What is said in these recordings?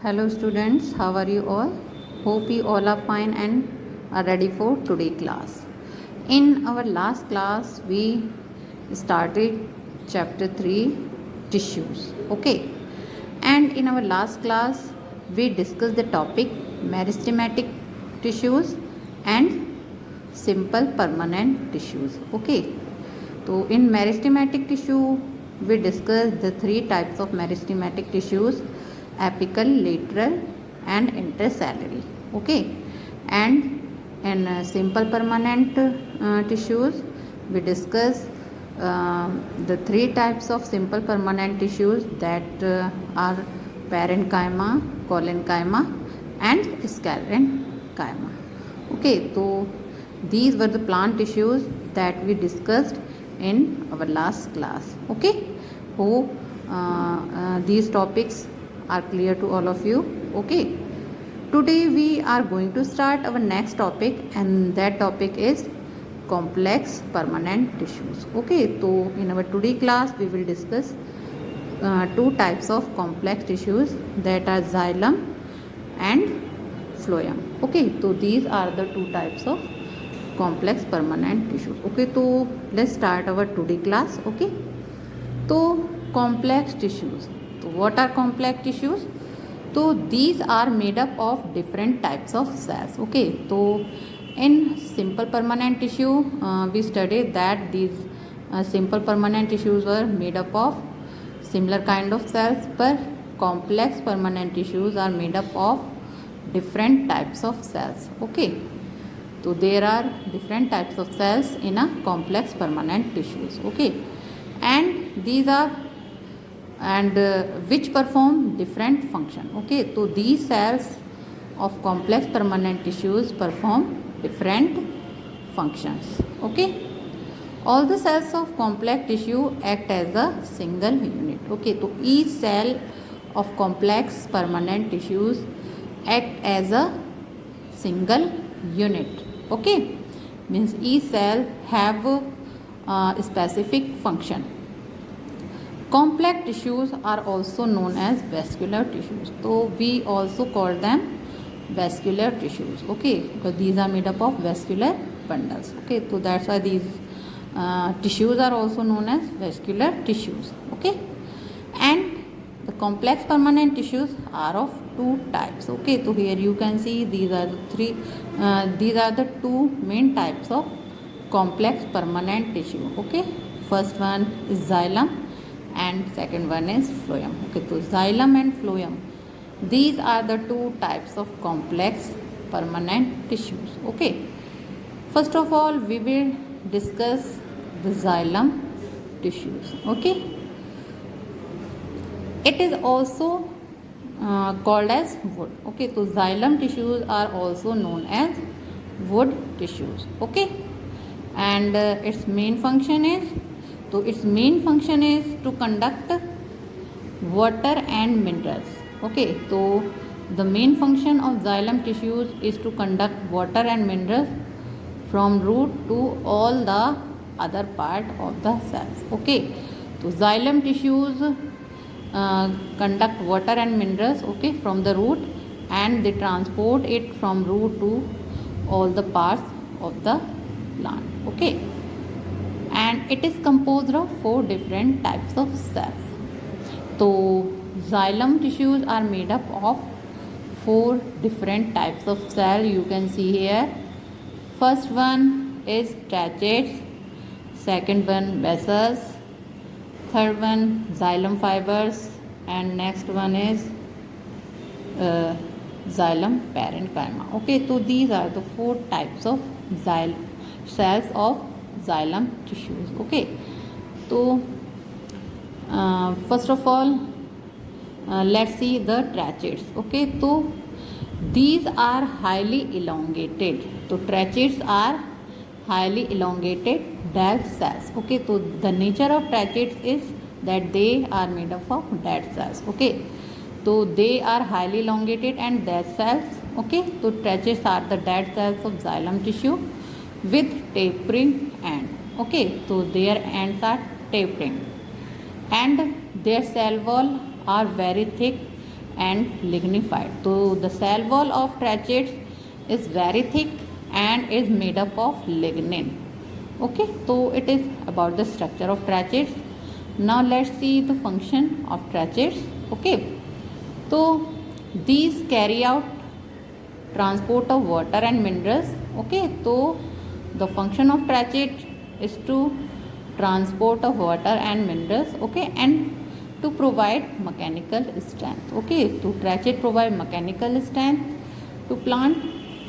Hello students, how are you all? Hope you all are fine and are ready for today class. In our last class we started chapter 3 tissues. Okay. And in our last class we discussed the topic meristematic tissues and simple permanent tissues. Okay. So in meristematic tissue we discussed the three types of meristematic tissues: apical, lateral and intercellary. Okay. And in simple permanent tissues we discuss the three types of simple permanent tissues that are parenchyma, collenchyma and sclerenchyma. Okay, so these were the plant tissues that we discussed in our last class. Okay, hope these topics are clear to all of you. Okay, today we are going to start our next topic, and that topic is complex permanent tissues. Okay, so in our today class we will discuss two types of complex tissues, that are xylem and phloem. Okay, so these are the two types of complex permanent tissues. Okay, so let's start our today class. Okay, so complex tissues. So what are complex tissues? So these are made up of different types of cells. Okay, so in simple permanent tissue we studied that these simple permanent tissues were made up of similar kind of cells, but complex permanent tissues are made up of different types of cells. Okay, so there are different types of cells in a complex permanent tissues. Okay, and these are which perform different function. Okay, so these cells of complex permanent tissues perform different functions. Okay, all the cells of complex tissue act as a single unit. Okay, so each cell of complex permanent tissues act as a single unit. Okay, means each cell have a specific function. Complex tissues are also known as vascular tissues. So we also call them vascular tissues. Okay, because these are made up of vascular bundles. Okay, so that's why these tissues are also known as vascular tissues. Okay, and the complex permanent tissues are of two types. Okay, so here you can see these are the two main types of complex permanent tissue. Okay, first one is xylem and second one is phloem. Okay, so xylem and phloem, these are the two types of complex permanent tissues. Okay, first of all we will discuss the xylem tissues. Okay, it is also called as wood. Okay, so xylem tissues are also known as wood tissues. Okay, and its main function is to conduct water and minerals. Okay, so the main function of xylem tissues is to conduct water and minerals from root to all the other part of the cells. Okay, so xylem tissues conduct water and minerals, okay, from the root, and they transport it from root to all the parts of the plant. Okay, and it is composed of four different types of cells. So xylem tissues are made up of four different types of cell. You can see here. First one is tracheids, second one vessels, third one xylem fibers, and next one is xylem parenchyma. Okay, so these are the four types of cells of xylem tissues. Okay, so first of all let's see the tracheids. Okay, so these are highly elongated. So tracheids are highly elongated dead cells. Okay, so the nature of tracheids is that they are made up of dead cells. Okay, so they are highly elongated and dead cells. Okay, so tracheids are the dead cells of xylem tissue with tapering end. Okay, so their ends are tapering and their cell wall are very thick and lignified. So the cell wall of tracheates is very thick and is made up of lignin. Okay, so it is about the structure of tracheates. Now let's see the function of tracheates. Okay, so these carry out transport of water and minerals. Okay, so the function of tracheate is to transport of water and minerals. Okay, and to provide mechanical strength. Okay, to tracheate provide mechanical strength to plant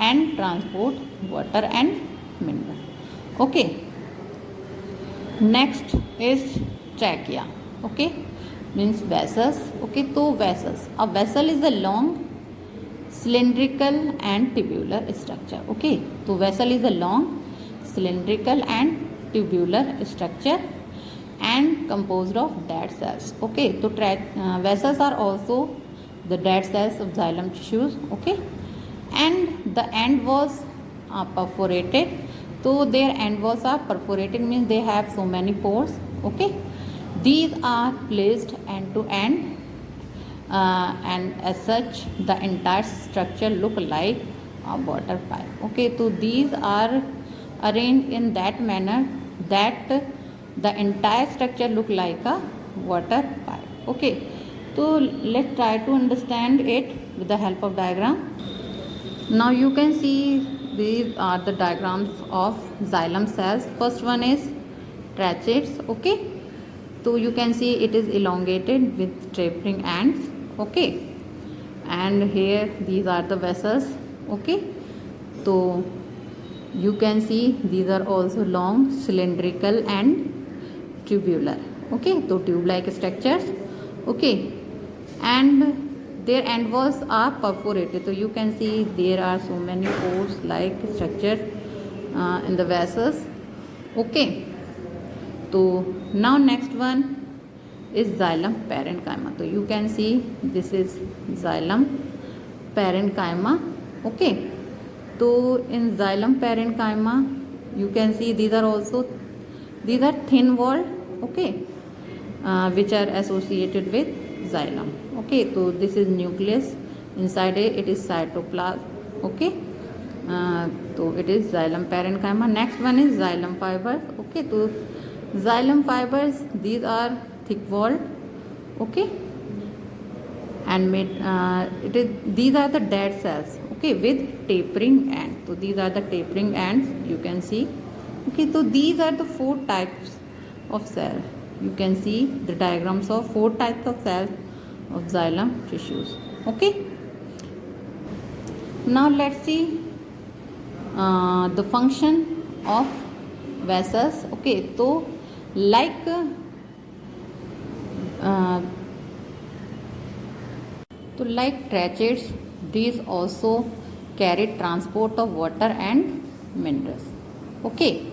and transport water and mineral. Okay, next is trachea. Okay, means vessels. Okay, so vessels, a vessel is a long cylindrical and tubular structure. Okay, so vessel is a long cylindrical and tubular structure and composed of dead cells. Okay, so vessels are also the dead cells of xylem tissues. Okay, and the end walls are perforated. So their end walls are perforated, means they have so many pores. Okay, these are placed end to end, and as such the entire structure look like a water pipe. Okay, so these are arranged in that manner that the entire structure look like a water pipe. Okay, so let's try to understand it with the help of diagram. Now you can see these are the diagrams of xylem cells. First one is tracheates. Okay, so you can see it is elongated with tapering ends. Okay, and here these are the vessels. Okay, so you can see these are also long cylindrical and tubular. Okay, so tube like structures. Okay, and their end walls are perforated, so you can see there are so many pores like structure in the vessels. Okay, so now next one is xylem parenchyma. So you can see this is xylem parenchyma. Okay, so in xylem parenchyma you can see these are thin walled. Okay, which are associated with xylem. Okay, so this is nucleus, inside it is cytoplasm. Okay, so it is xylem parenchyma. Next one is xylem fibers. Okay, so xylem fibers, these are thick walled. Okay, and these are the dead cells. Okay, with tapering ends. So these are the tapering ends, you can see. Okay, so these are the 4 types of cells. You can see the diagrams of 4 types of cells of xylem tissues. Okay, now let's see the function of vessels. Okay, so like tracheates, these also carry transport of water and minerals. Okay,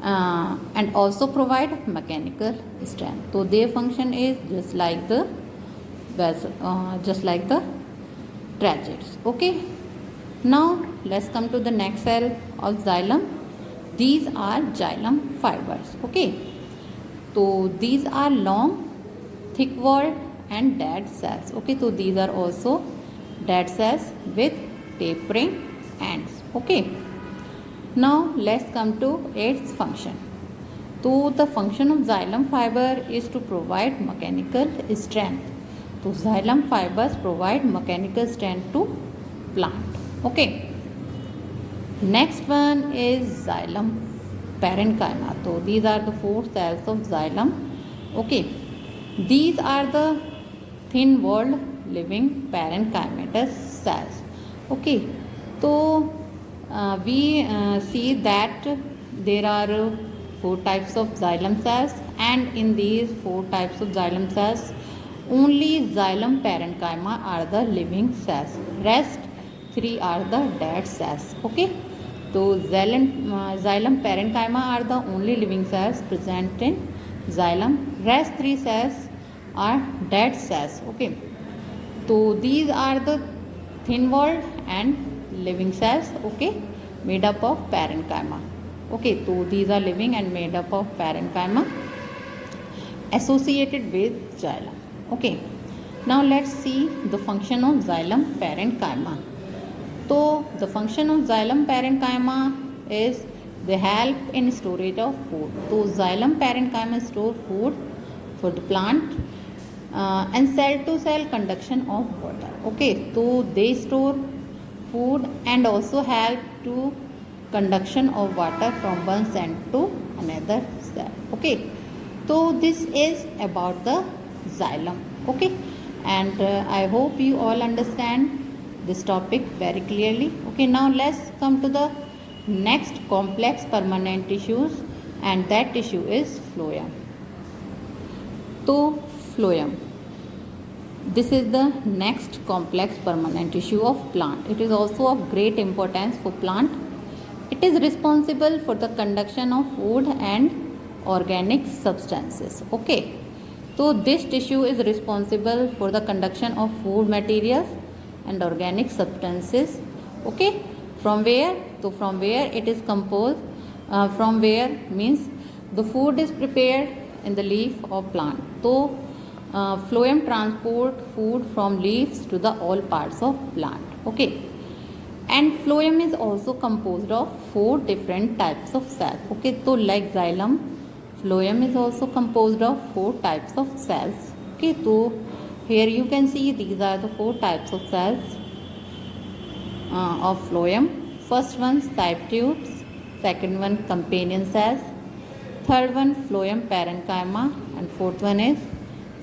and also provide mechanical strength. So their function is just like the tracheates. Okay, now let's come to the next cell of xylem. These are xylem fibers. Okay, so these are long, thick walled and dead cells. Okay, so these are also dead cells with tapering ends. Okay, now let's come to its function. So the function of xylem fiber is to provide mechanical strength. So xylem fibers provide mechanical strength to plant. Okay, next one is xylem parenchyma. So these are the 4 cells of xylem. Okay, these are the thin walled living parenchymatous cells. Okay, so we see that there are 4 types of xylem cells, and in these 4 types of xylem cells only xylem parenchyma are the living cells, rest 3 are the dead cells. Okay, so xylem parenchyma are the only living cells present in xylem, rest 3 cells are dead cells. Okay, so these are the thin walled and living cells. Okay, made up of parenchyma. Okay, so these are living and made up of parenchyma associated with xylem. Okay, Now let's see the function of xylem parenchyma. So the function of xylem parenchyma is they help in storage of food. So xylem parenchyma store food for the plant and cell to cell conduction of water. Okay, so they store food and also help to conduction of water from one cell to another cell. Okay, so this is about the xylem. Okay, and I hope you all understand this topic very clearly. Okay, now let's come to the next complex permanent tissues, and that tissue is phloem. So phloem, this is the next complex permanent tissue of plant. It is also of great importance for plant. It is responsible for the conduction of food and organic substances. Okay, so this tissue is responsible for the conduction of food materials and organic substances. Okay, from where? So from where it is composed, from where means the food is prepared in the leaf of plant. So phloem transport food from leaves to the all parts of plant. Okay, and phloem is also composed of 4 different types of cells. Okay, so like xylem, phloem is also composed of 4 types of cells. Okay, so here you can see these are the 4 types of cells of phloem. First one side tubes, second one companion cells, third one phloem parenchyma, and fourth one is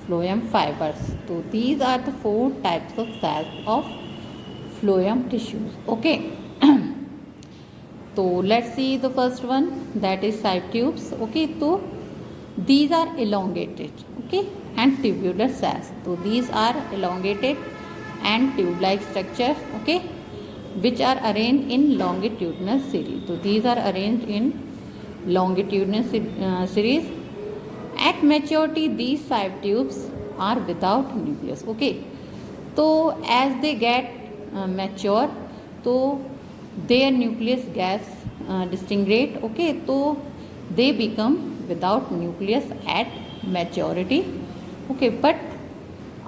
phloem fibers. So these are the 4 types of cells of phloem tissues. Okay. So let's see the first one, that is side tubes. Okay, so these are elongated, okay, and tubular cells. So these are elongated and tube-like structures, okay, which are arranged in longitudinal series. So these are arranged in longitudinal series. At maturity, these side tubes are without nucleus. Okay, so as they get mature, so their nucleus gets disintegrate. Okay, so they become without nucleus at maturity. Okay, but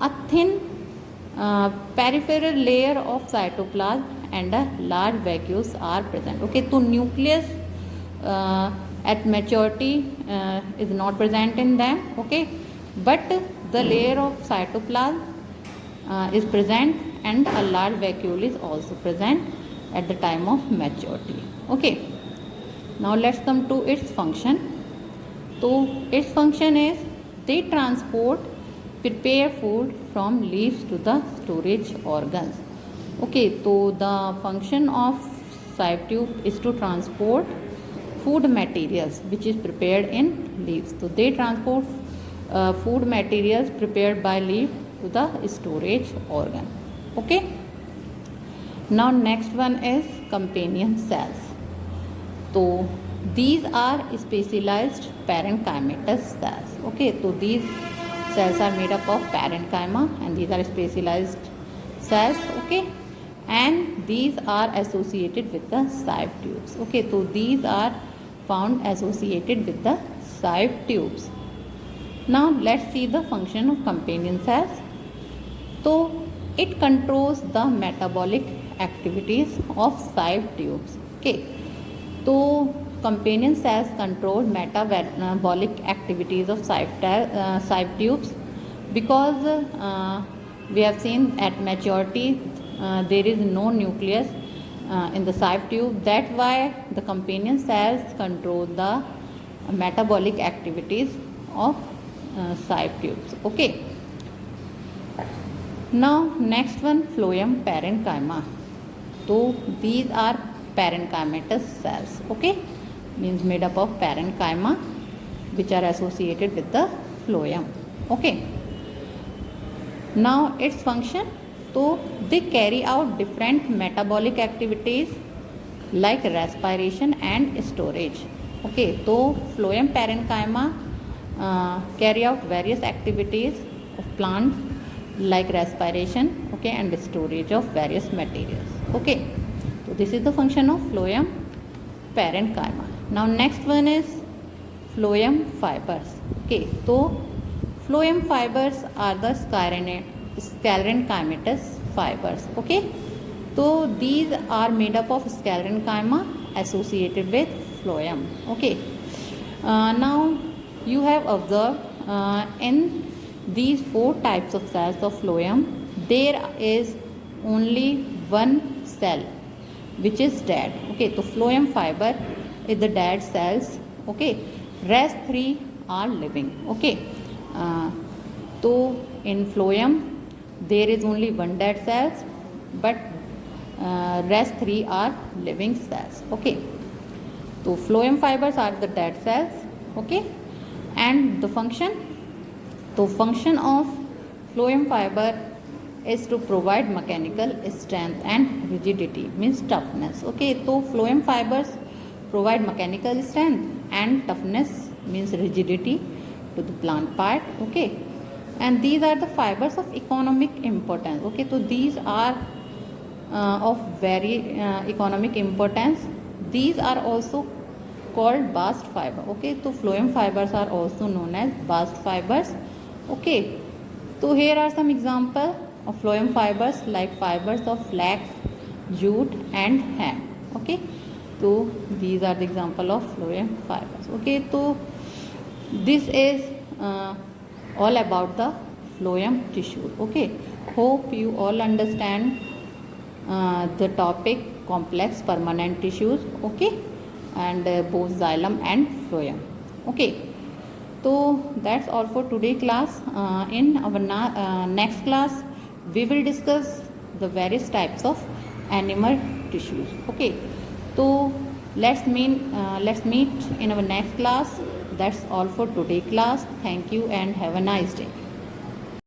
a thin peripheral layer of cytoplasm and a large vacuole are present. Okay, so nucleus at maturity is not present in them. Okay, but the layer of cytoplasm is present and a large vacuole is also present at the time of maturity. Okay, now let's come to its function. So its function is they transport prepare food from leaves to the storage organs. Okay, so the function of side tube is to transport food materials which is prepared in leaves. So they transport food materials prepared by leaf to the storage organ. Okay, now next one is companion cells. So these are specialized parenchymatous cells. Okay, so these cells are made up of parenchyma and these are specialized cells. Okay, and these are associated with the sieve tubes. Okay, so these are found associated with the sieve tubes. Now let's see the function of companion cells. So it controls the metabolic activities of sieve tubes. Okay, so companion cells control metabolic activities of sieve tubes because we have seen at maturity there is no nucleus in the sieve tube. That's why the companion cells control the metabolic activities of sieve tubes. Okay, now next one, phloem parenchyma. So these are parenchymatous cells. Okay, means made up of parenchyma which are associated with the phloem. Okay, now its function, so they carry out different metabolic activities like respiration and storage. Okay, so phloem parenchyma carry out various activities of plants like respiration, okay, and storage of various materials. Okay, so this is the function of phloem parenchyma. Now next one is phloem fibers. Okay, so phloem fibers are the sclerenchymatous fibers. Okay, so these are made up of sclerenchyma associated with phloem. Okay, now you have observed in these four types of cells of phloem there is only one cell which is dead. Okay, so phloem fiber is the dead cells. Okay, rest three are living. Okay, so in phloem there is only one dead cells, but rest three are living cells. Okay, so phloem fibers are the dead cells. Okay, and the function, the function of phloem fiber is to provide mechanical strength and rigidity, means toughness. Okay, so phloem fibers provide mechanical strength and toughness, means rigidity, to the plant part. Okay, and these are the fibers of economic importance. Okay, so these are of very economic importance. These are also called bast fiber. Okay, so phloem fibers are also known as bast fibers. Okay, so here are some examples of phloem fibers, like fibers of flax, jute and hemp. Okay, so these are the example of phloem fibers. Okay, so this is all about the phloem tissue. Okay, hope you all understand the topic complex permanent tissues. Okay, and both xylem and phloem. Okay, so that's all for today class. In our next class we will discuss the various types of animal tissues. Okay, so let's meet in our next class. That's all for today class. Thank you and have a nice day.